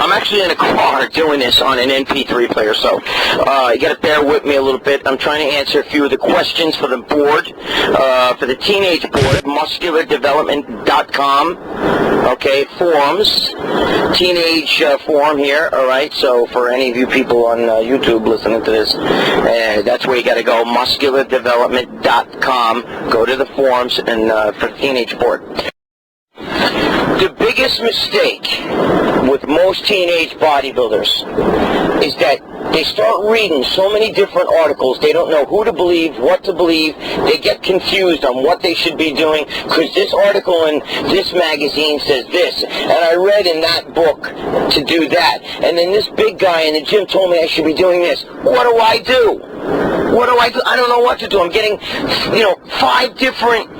I'm actually in a car doing this on an MP3 player, so you got to bear with me a little bit. I'm trying to answer a few of the questions for the board, for the teenage board, musculardevelopment.com. Okay, forums, teenage forum here. All right, so for any of you people on YouTube listening to this, that's where you got to go, musculardevelopment.com. Go to the forums and for the teenage board. The biggest mistake with most teenage bodybuilders is that they start reading so many different articles, they don't know who to believe, what to believe, they get confused on what they should be doing, because this article in this magazine says this, and I read in that book to do that, and then this big guy in the gym told me I should be doing this. What do I do? What do I do? I don't know what to do. I'm getting, 5 different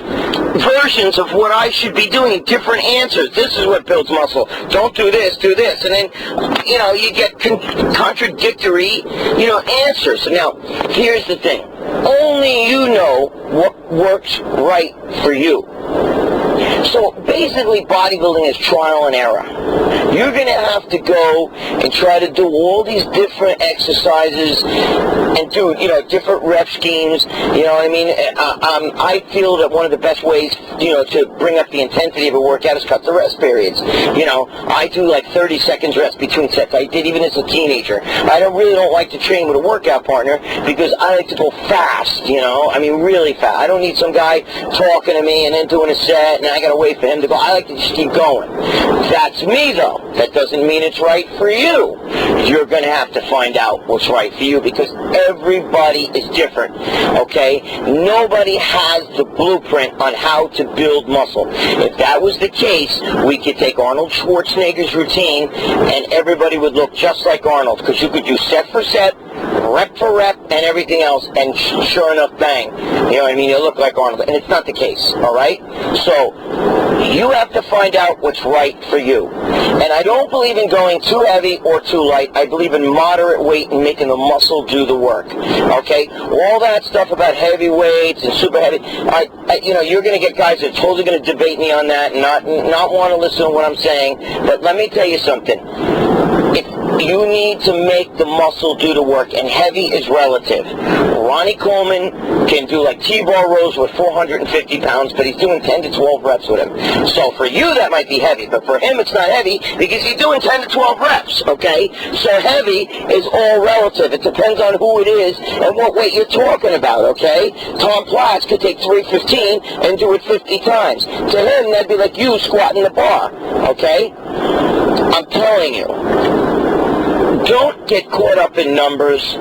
versions of what I should be doing, different answers. This is what builds muscle. Don't do this, do this. And then, you get contradictory, answers. Now, here's the thing. Only you know what works right for you. So basically bodybuilding is trial and error. You're going to have to go and try to do all these different exercises and do, different rep schemes. I feel that one of the best ways, to bring up the intensity of a workout is cut the rest periods. I do like 30 seconds rest between sets. I did even as a teenager. I really don't like to train with a workout partner because I like to go fast, really fast. I don't need some guy talking to me and then doing a set and I got to wait for him to go. I like to just keep going. That's me, though. That doesn't mean it's right for you. You're going to have to find out what's right for you because everybody is different, okay? Nobody has the blueprint on how to build muscle. If that was the case, we could take Arnold Schwarzenegger's routine and everybody would look just like Arnold because you could do set for set, rep for rep, and everything else, and sure enough, bang. You look like Arnold. And it's not the case, all right? So you have to find out what's right for you. And I don't believe in going too heavy or too light. I believe in moderate weight and making the muscle do the work, okay? All that stuff about heavy weights and super heavy, you're going to get guys that are totally going to debate me on that and not want to listen to what I'm saying. But let me tell you something. You need to make the muscle do the work, and heavy is relative. Ronnie Coleman can do like T-bar rows with 450 pounds, but he's doing 10 to 12 reps with him. So for you, that might be heavy, but for him, it's not heavy because he's doing 10 to 12 reps, okay? So heavy is all relative. It depends on who it is and what weight you're talking about, okay? Tom Platz could take 315 and do it 50 times. To him, that'd be like you squatting the bar, okay? I'm telling you. Don't get caught up in numbers.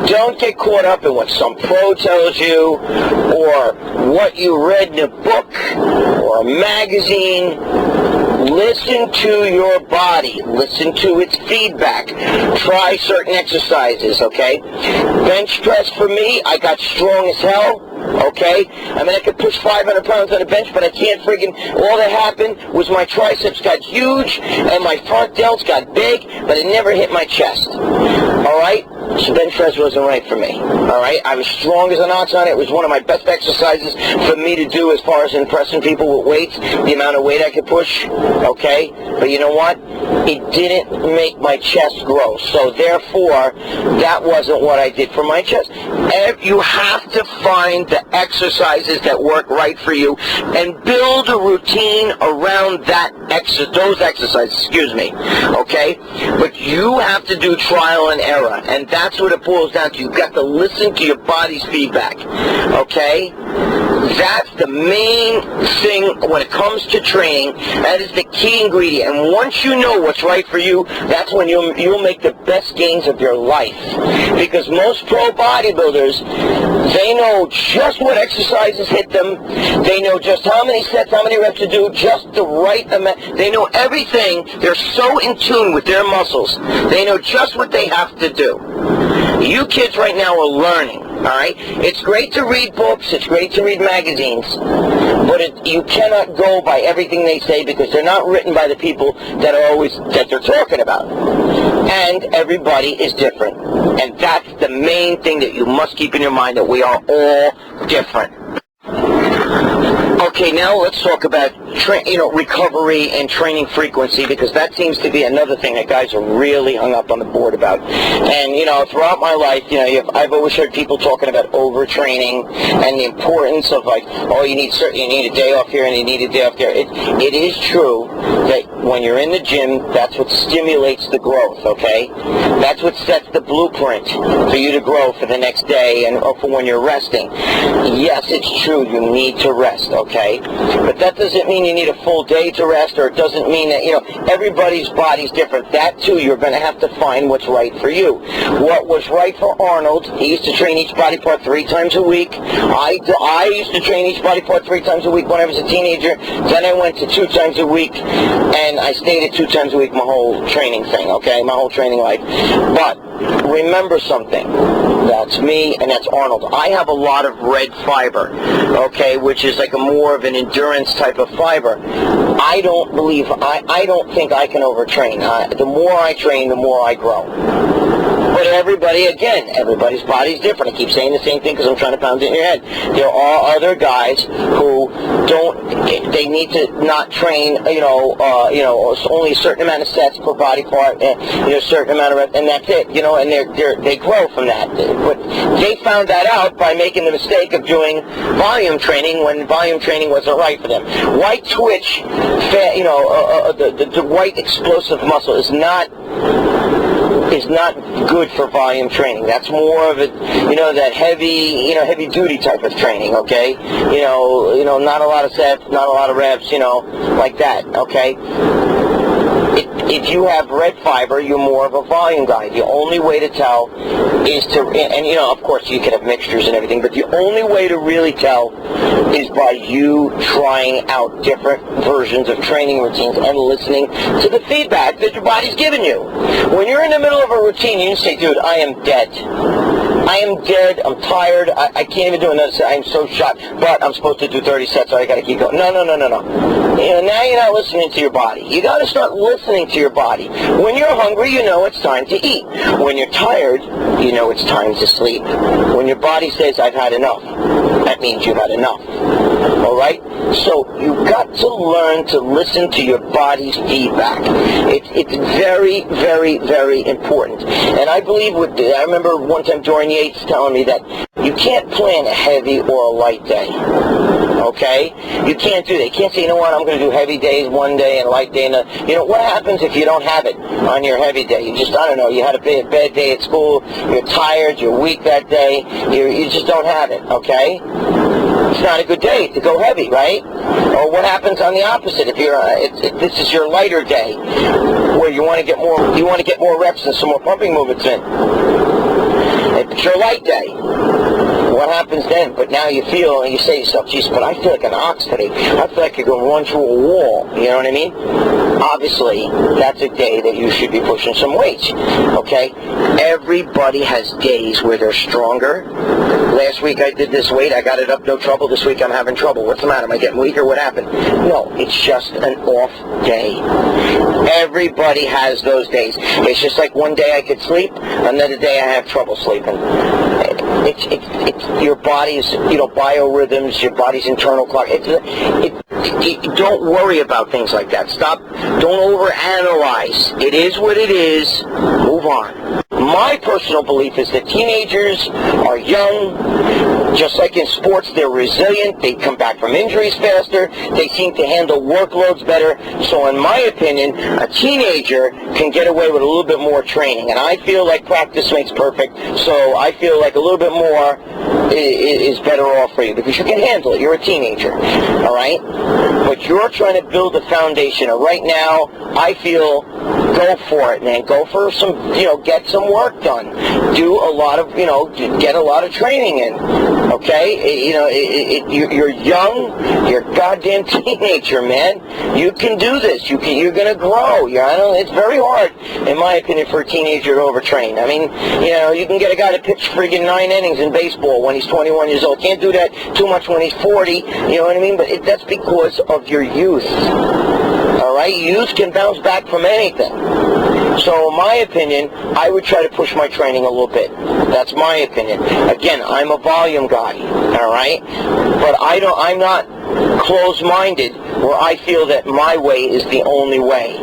Don't get caught up in what some pro tells you or what you read in a book or a magazine. Listen to your body. Listen to its feedback. Try certain exercises, okay? Bench press for me, I got strong as hell. Okay? I could push 500 pounds on a bench, but I can't friggin', all that happened was my triceps got huge and my front delts got big, but it never hit my chest. Alright? So bench press wasn't right for me. Alright? I was strong as an ox on it. It was one of my best exercises for me to do as far as impressing people with weights, the amount of weight I could push. Okay? But you know what? It didn't make my chest grow. So therefore, that wasn't what I did for my chest. You have to find the exercises that work right for you and build a routine around those exercises, okay? But you have to do trial and error, and that's what it boils down to. You've got to listen to your body's feedback, okay? That's the main thing when it comes to training. That is the key ingredient. And once you know what's right for you, that's when you'll make the best gains of your life. Because most pro bodybuilders, they know just what exercises hit them. They know just how many sets, how many reps to do, just the right amount. They know everything. They're so in tune with their muscles. They know just what they have to do. You kids right now are learning. All right? It's great to read books. It's great to read magazines. But you cannot go by everything they say because they're not written by the people that they're talking about. And everybody is different. And that's the main thing that you must keep in your mind, that we are all different. Okay, now let's talk about recovery and training frequency, because that seems to be another thing that guys are really hung up on the board about. And throughout my life, I've always heard people talking about overtraining and the importance of you need a day off here and you need a day off there. It is true that when you're in the gym, that's what stimulates the growth. Okay, that's what sets the blueprint for you to grow for the next day and or for when you're resting. Yes, it's true. You need to rest. Okay, but that doesn't mean you need a full day to rest, or it doesn't mean that, everybody's body's different. That too, you're going to have to find what's right for you. What was right for Arnold, he used to train each body part 3 times a week. I used to train each body part 3 times a week when I was a teenager. Then I went to 2 times a week, and I stayed at 2 times a week my whole training thing, okay, my whole training life. But remember something. That's me, and that's Arnold. I have a lot of red fiber, okay, which is like more of an endurance type of fiber. I don't think I can overtrain. The more I train, the more I grow. But everybody's body's different. I keep saying the same thing because I'm trying to pound it in your head. There are other guys who they need to not train, only a certain amount of sets per body part, a certain amount of reps, and that's it, and they grow from that. But they found that out by making the mistake of doing volume training when volume training wasn't right for them. White twitch, the white explosive muscle is not good for volume training. That's more of a, that heavy duty type of training, okay? Not a lot of sets, not a lot of reps, like that, okay? If you have red fiber, you're more of a volume guy. The only way to tell is to, and of course you can have mixtures and everything, but the only way to really tell is by you trying out different versions of training routines and listening to the feedback that your body's giving you. When you're in the middle of a routine, you say, dude, I am dead. I am dead, I'm tired, I can't even do another set, I'm so shot, but I'm supposed to do 30 sets, so I got to keep going. No. Now you're not listening to your body. You got to start listening to your body. When you're hungry, it's time to eat. When you're tired, it's time to sleep. When your body says, I've had enough, that means you've had enough. All right? So you've got to learn to listen to your body's feedback. It's very, very, very important. And I believe I remember one time Dorian Yates telling me that you can't plan a heavy or a light day. Okay? You can't do that. You can't say, I'm going to do heavy days one day and light day. What happens if you don't have it on your heavy day? You just, you had a bad day at school, you're tired, you're weak that day, you just don't have it, okay? It's not a good day to go heavy, right? Or what happens on the opposite if this is your lighter day, where you want to get more reps and some more pumping movements in. If it's your light day, what happens then? But now you feel, and you say to yourself, geez, but I feel like an ox today. I feel like I could run through a wall. You know what I mean? Obviously, that's a day that you should be pushing some weights. Okay? Everybody has days where they're stronger. Last week I did this weight. I got it up, no trouble. This week I'm having trouble. What's the matter? Am I getting weaker? What happened? No, it's just an off day. Everybody has those days. It's just like one day I could sleep, another day I have trouble sleeping. It's your body's, biorhythms, your body's internal clock. Don't worry about things like that. Don't overanalyze. It is what it is. Move on. My personal belief is that teenagers are young. Just like in sports, they're resilient. They come back from injuries faster. They seem to handle workloads better. So in my opinion, a teenager can get away with a little bit more training. And I feel like practice makes perfect. So I feel like a little bit more is better off for you because you can handle it. You're a teenager. All right? But you're trying to build a foundation. And right now, I feel go for it, man. Go for some, get some work done. Do a lot of, get a lot of training in. Okay? You're young. You're a goddamn teenager, man. You can do this. You're going to grow. It's very hard, in my opinion, for a teenager to overtrain. I mean, you can get a guy to pitch friggin' 9 innings in baseball when he's 21 years old. Can't do that too much when he's 40. You know what I mean? But that's because of your youth. All right? Youth can bounce back from anything. So in my opinion, I would try to push my training a little bit. That's my opinion. Again, I'm a volume guy, all right? But I'm not closed-minded where I feel that my way is the only way.